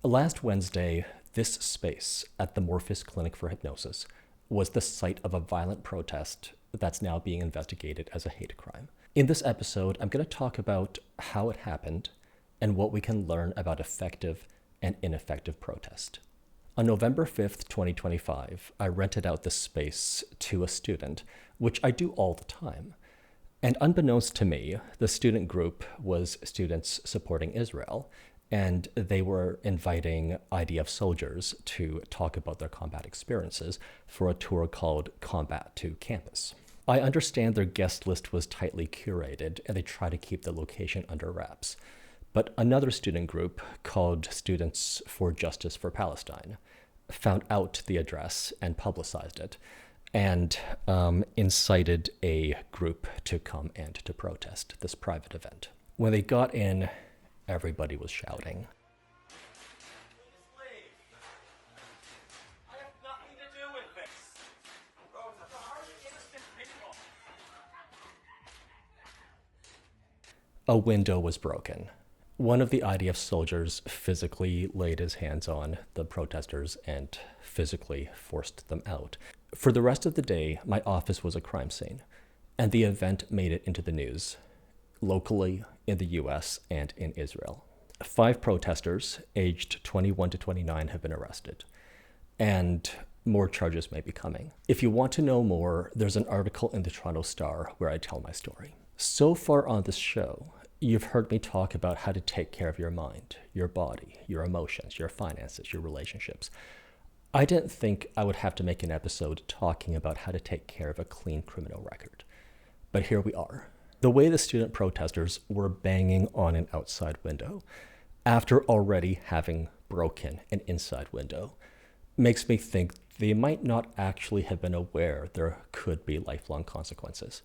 Last Wednesday, this space at the Morpheus Clinic for Hypnosis was the site of a violent protest that's now being investigated as a hate crime. In this episode, I'm going to talk about how it happened and what we can learn about effective and ineffective protest. On November 5th, 2025, I rented out this space to a student, which I do all the time. And unbeknownst to me, the student group was students supporting Israel, and they were inviting IDF soldiers to talk about their combat experiences for a tour called Combat to Campus. I understand their guest list was tightly curated, and they try to keep the location under wraps. But another student group, called Students for Justice for Palestine, found out the address and publicized it, and incited a group to come and to protest this private event. When they got in, everybody was shouting. I have nothing to do with this. Rosa, the heart of innocent people. A window was broken. One of the IDF soldiers physically laid his hands on the protesters and physically forced them out. For the rest of the day, my office was a crime scene, and the event made it into the news, locally, in the US, and in Israel. 5 protesters, aged 21 to 29, have been arrested, and more charges may be coming. If you want to know more, there's an article in the Toronto Star where I tell my story. So far on this show, you've heard me talk about how to take care of your mind, your body, your emotions, your finances, your relationships. I didn't think I would have to make an episode talking about how to take care of a clean criminal record. But here we are. The way the student protesters were banging on an outside window, after already having broken an inside window, makes me think they might not actually have been aware there could be lifelong consequences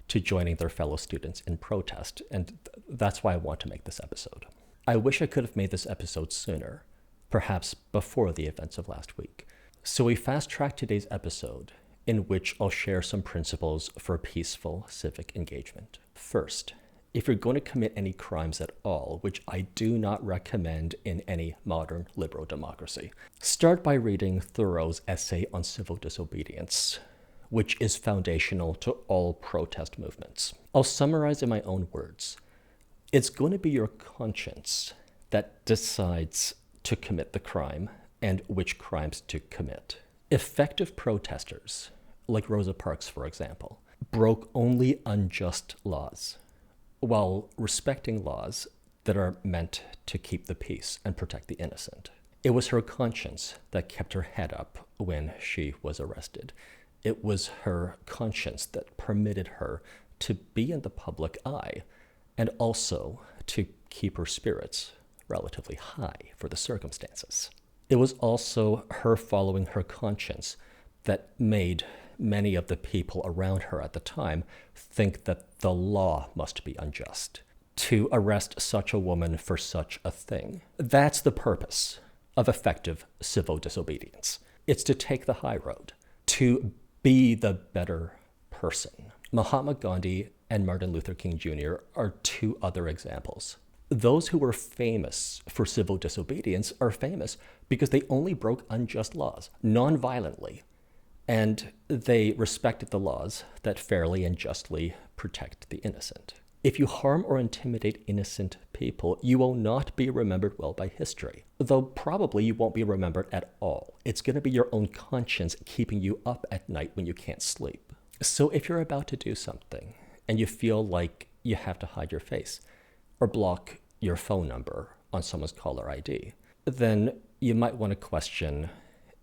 to joining their fellow students in protest, and that's why I want to make this episode. I wish I could have made this episode sooner, perhaps before the events of last week. So we fast-tracked today's episode, in which I'll share some principles for peaceful civic engagement. First, if you're going to commit any crimes at all, which I do not recommend in any modern liberal democracy, start by reading Thoreau's essay on civil disobedience, which is foundational to all protest movements. I'll summarize in my own words. It's going to be your conscience that decides to commit the crime and which crimes to commit. Effective protesters, like Rosa Parks, for example, broke only unjust laws while respecting laws that are meant to keep the peace and protect the innocent. It was her conscience that kept her head up when she was arrested. It was her conscience that permitted her to be in the public eye and also to keep her spirits relatively high for the circumstances. It was also her following her conscience that made many of the people around her at the time think that the law must be unjust to arrest such a woman for such a thing. That's the purpose of effective civil disobedience. It's to take the high road, to be the better person. Mahatma Gandhi and Martin Luther King Jr. are 2 other examples. Those who were famous for civil disobedience are famous because they only broke unjust laws, non-violently, and they respected the laws that fairly and justly protect the innocent. If you harm or intimidate innocent people, you will not be remembered well by history, though probably you won't be remembered at all. It's going to be your own conscience keeping you up at night when you can't sleep. So if you're about to do something and you feel like you have to hide your face or block your phone number on someone's caller ID, then you might want to question,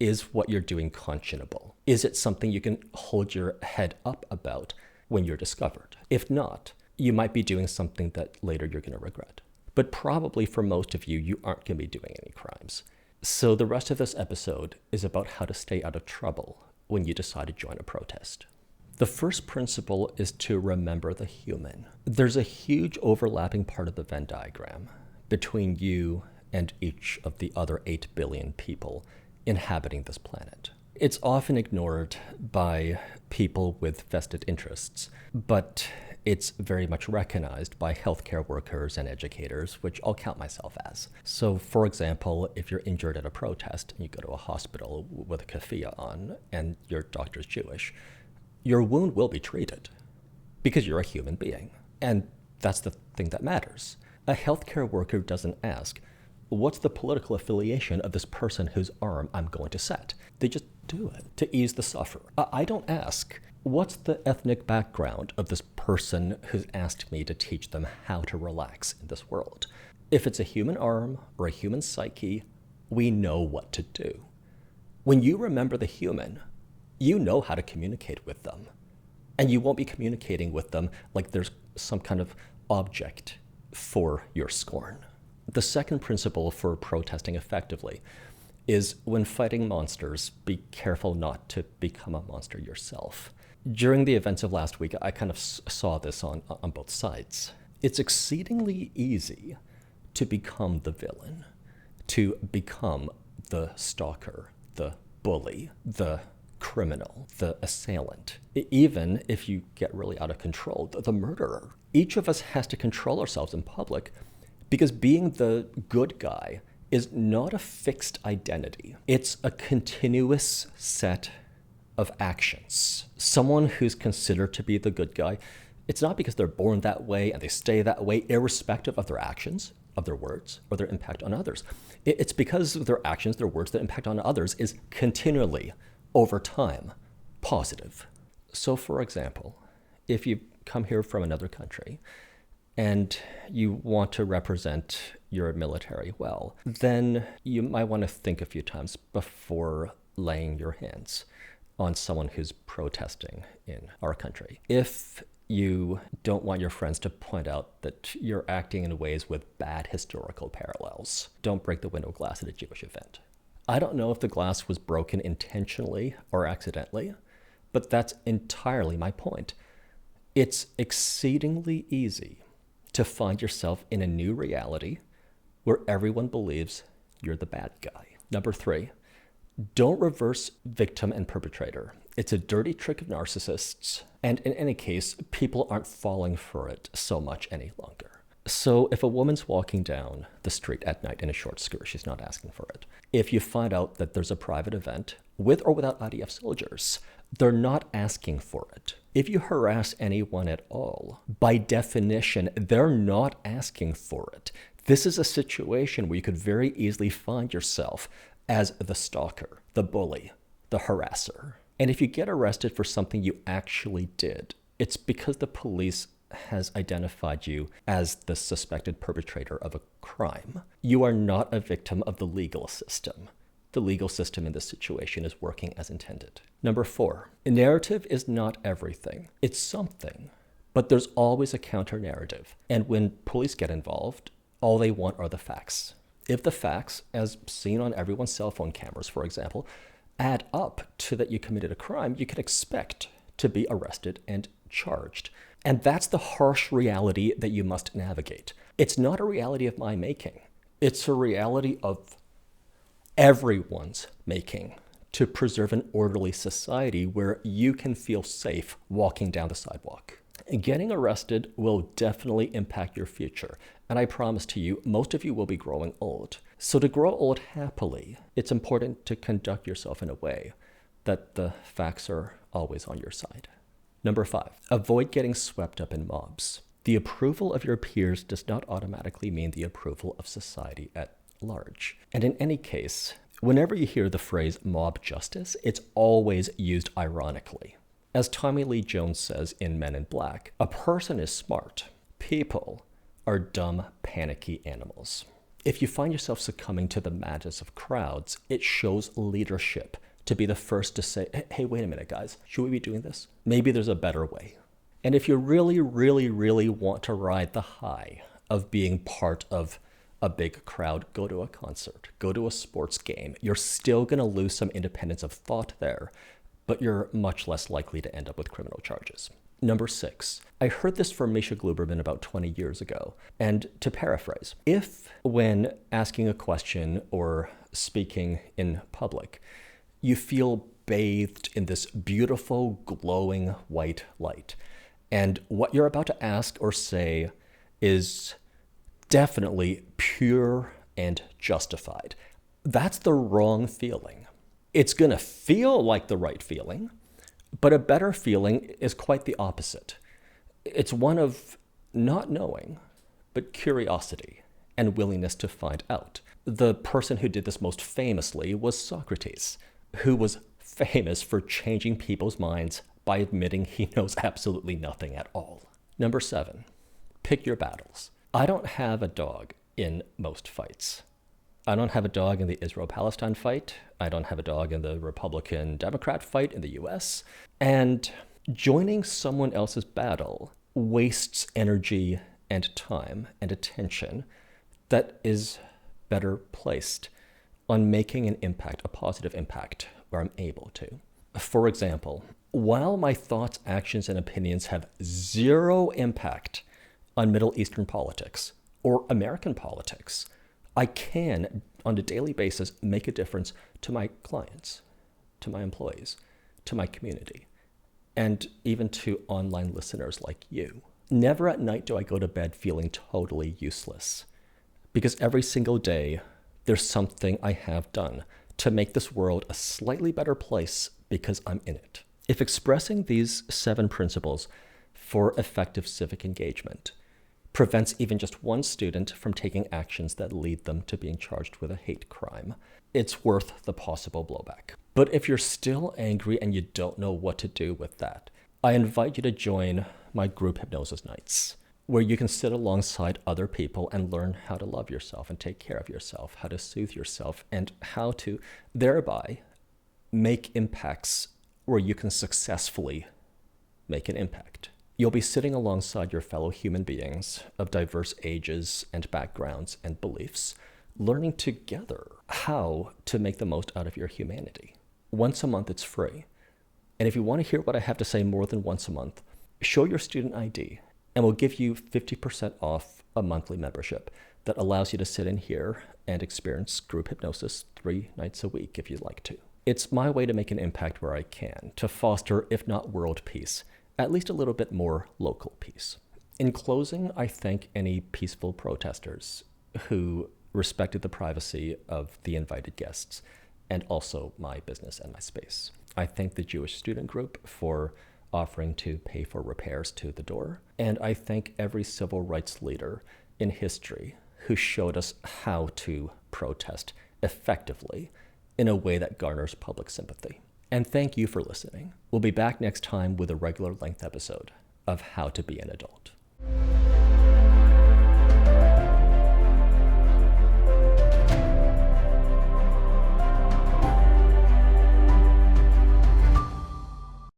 is what you're doing conscionable? Is it something you can hold your head up about when you're discovered? If not, you might be doing something that later you're going to regret. But probably for most of you, you aren't going to be doing any crimes. So the rest of this episode is about how to stay out of trouble when you decide to join a protest. The first principle is to remember the human. There's a huge overlapping part of the Venn diagram between you and each of the other 8 billion people inhabiting this planet. It's often ignored by people with vested interests, but it's very much recognized by healthcare workers and educators, which I'll count myself as. So, for example, if you're injured at a protest and you go to a hospital with a keffiyeh on and your doctor's Jewish, your wound will be treated because you're a human being. And that's the thing that matters. A healthcare worker doesn't ask, what's the political affiliation of this person whose arm I'm going to set? They just do it to ease the sufferer. I don't ask, what's the ethnic background of this person who's asked me to teach them how to relax in this world? If it's a human arm or a human psyche, we know what to do. When you remember the human, you know how to communicate with them. And you won't be communicating with them like there's some kind of object for your scorn. The second principle for protesting effectively is when fighting monsters, be careful not to become a monster yourself. During the events of last week, I kind of saw this on both sides. It's exceedingly easy to become the villain, to become the stalker, the bully, the criminal, the assailant, even if you get really out of control, the murderer. Each of us has to control ourselves in public because being the good guy is not a fixed identity. It's a continuous set of actions. Someone who's considered to be the good guy, it's not because they're born that way and they stay that way, irrespective of their actions, of their words, or their impact on others. It's because their actions, their words, their impact on others is continually, over time, positive. So, for example, if you come here from another country and you want to represent your military well, then you might want to think a few times before laying your hands on someone who's protesting in our country. If you don't want your friends to point out that you're acting in ways with bad historical parallels, don't break the window glass at a Jewish event. I don't know if the glass was broken intentionally or accidentally, but that's entirely my point. It's exceedingly easy to find yourself in a new reality where everyone believes you're the bad guy. Number 3, don't reverse victim and perpetrator. It's a dirty trick of narcissists, and in any case, people aren't falling for it so much any longer. So if a woman's walking down the street at night in a short skirt, she's not asking for it. If you find out that there's a private event, with or without IDF soldiers, they're not asking for it. If you harass anyone at all, by definition, they're not asking for it. This is a situation where you could very easily find yourself as the stalker, the bully, the harasser. And if you get arrested for something you actually did, it's because the police has identified you as the suspected perpetrator of a crime. You are not a victim of the legal system. The legal system in this situation is working as intended. Number 4, a narrative is not everything. It's something, but there's always a counter narrative. And when police get involved, all they want are the facts. If the facts, as seen on everyone's cell phone cameras, for example, add up to that you committed a crime, you can expect to be arrested and charged. And that's the harsh reality that you must navigate. It's not a reality of my making. It's a reality of everyone's making to preserve an orderly society where you can feel safe walking down the sidewalk. Getting arrested will definitely impact your future. And I promise to you, most of you will be growing old. So to grow old happily, it's important to conduct yourself in a way that the facts are always on your side. Number 5, avoid getting swept up in mobs. The approval of your peers does not automatically mean the approval of society at large. And in any case, whenever you hear the phrase mob justice, it's always used ironically. As Tommy Lee Jones says in Men in Black, a person is smart. People are dumb, panicky animals. If you find yourself succumbing to the madness of crowds, it shows leadership to be the first to say, hey, wait a minute, guys, should we be doing this? Maybe there's a better way. And if you really, really, really want to ride the high of being part of a big crowd, go to a concert, go to a sports game. You're still going to lose some independence of thought there, but you're much less likely to end up with criminal charges. Number 6, I heard this from Misha Gluberman about 20 years ago. And to paraphrase, if when asking a question or speaking in public, you feel bathed in this beautiful glowing white light, And what you're about to ask or say is definitely pure and justified. That's the wrong feeling. It's going to feel like the right feeling, but a better feeling is quite the opposite. It's one of not knowing, but curiosity and willingness to find out. The person who did this most famously was Socrates, who was famous for changing people's minds by admitting he knows absolutely nothing at all. Number 7, pick your battles. I don't have a dog in most fights. I don't have a dog in the Israel-Palestine fight. I don't have a dog in the Republican-Democrat fight in the US. And joining someone else's battle wastes energy and time and attention that is better placed on making an impact, a positive impact, where I'm able to. For example, while my thoughts, actions, and opinions have zero impact on Middle Eastern politics or American politics, I can, on a daily basis, make a difference to my clients, to my employees, to my community, and even to online listeners like you. Never at night do I go to bed feeling totally useless, because every single day there's something I have done to make this world a slightly better place because I'm in it. If expressing these 7 principles for effective civic engagement prevents even just one student from taking actions that lead them to being charged with a hate crime, it's worth the possible blowback. But if you're still angry and you don't know what to do with that, I invite you to join my group hypnosis nights, where you can sit alongside other people and learn how to love yourself and take care of yourself, how to soothe yourself, and how to thereby make impacts where you can successfully make an impact. You'll be sitting alongside your fellow human beings of diverse ages and backgrounds and beliefs, learning together how to make the most out of your humanity. Once a month, it's free. And if you want to hear what I have to say more than once a month, show your student ID, and we'll give you 50% off a monthly membership that allows you to sit in here and experience group hypnosis 3 nights a week if you'd like to. It's my way to make an impact where I can, to foster, if not world peace, at least a little bit more local peace. In closing, I thank any peaceful protesters who respected the privacy of the invited guests and also my business and my space. I thank the Jewish student group for offering to pay for repairs to the door. And I thank every civil rights leader in history who showed us how to protest effectively in a way that garners public sympathy. And thank you for listening. We'll be back next time with a regular length episode of How to Be an Adult.